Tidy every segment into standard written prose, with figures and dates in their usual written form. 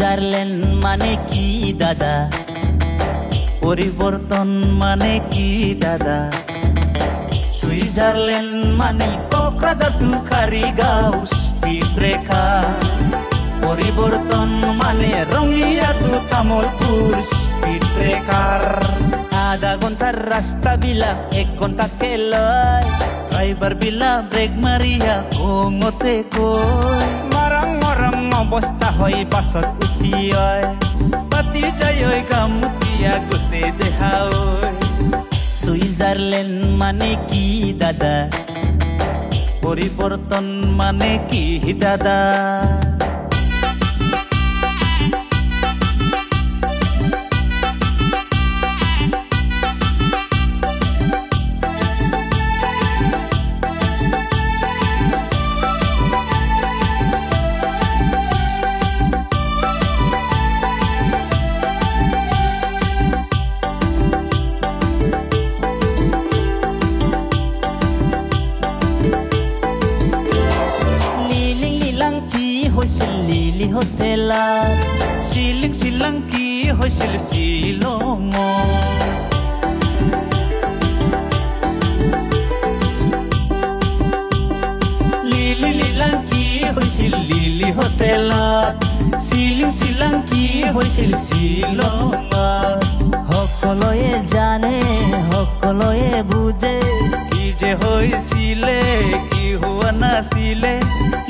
Switzerland মানে কি দাদা পরিবর্তন মানে কি দাদা সুইজারল্যান্ড মানে কোকরাঝার তুখারিগাঁও স্পিড ব্রেকার পরিবর্তন মানে Rangiya to Tamulpur speed breaker আধা ঘন্টার রাস্তা বিলা 1 ঘন্টা লয় ড্রাইভার বিলা ব্রেক মারিয়া ঘুমতে কই মরং মরং অবস্থা হয় বাসত উঠি হয় পাতি যায় গামুতিয়া গোটে দেহা সুইজারল্যান্ড মানে কি দাদা পরিবর্তন মানে কি দাদা হৈছিল লিলি হোটেলা শিলংকি হৈছিল শিলং লিলাংকি হৈছিল লিলি হোটেলত শিলংকি হৈছিল শিলং সকলোৱে জানে সকলোৱে বুজে কি যে হৈছিলে কি হোৱা নাছিলে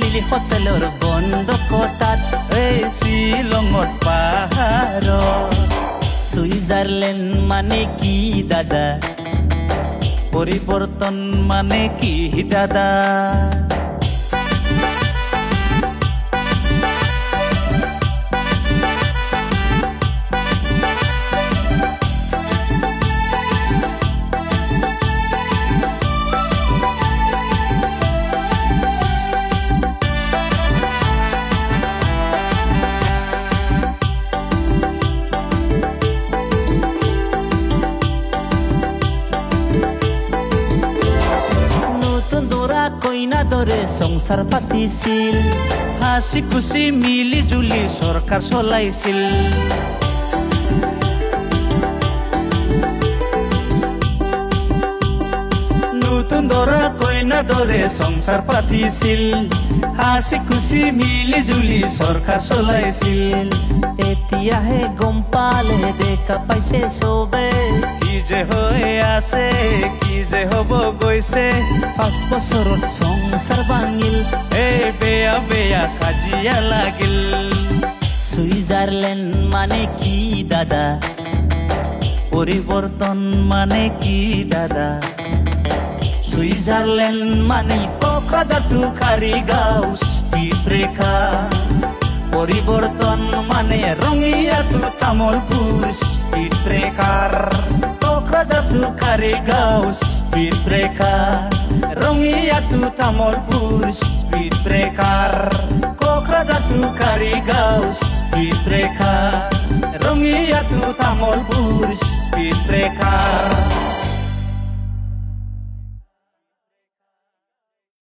লিলি হোটেলৰ বন্ধ কটাত এই শিলঙত পাহাৰত সুইজারল্যান্ড মানে কি দাদা পরিবর্তন মানে কি দাদা কইনা দরে সংসার পাতিছিল হাসি খুশি মিলি জুলি সরকার চলাইছিল নতুন দরা কইনা দরে সংসার পাতিছিল হাসি খুশি মিলি জুলি সরকার চলাইছিল এতিয়াহে গম পালে দেখা পাইছে সবে কি যে হয়ে আছে কি যে হব গৈছে 5 বছৰৰ সংসাৰ ভাঙিল এই বেয়া বেয়া কাজিয়া লাগিল সুইজারল্যান্ড মানে কি দাদা পরিবর্তন মানে কি দাদা সুইজারল্যান্ড মানে কোকরাঝার তুখারিগাঁও স্পিড ব্রেকার পরিবর্তন মানে Rangiya to Tamulpur speed breaker Kokrajhar তুখারিগাঁও speed breaker Rangiya to Tamulpur speed breaker Kokrajhar তুখারিগাঁও speed breaker Rangiya to Tamulpur speed breaker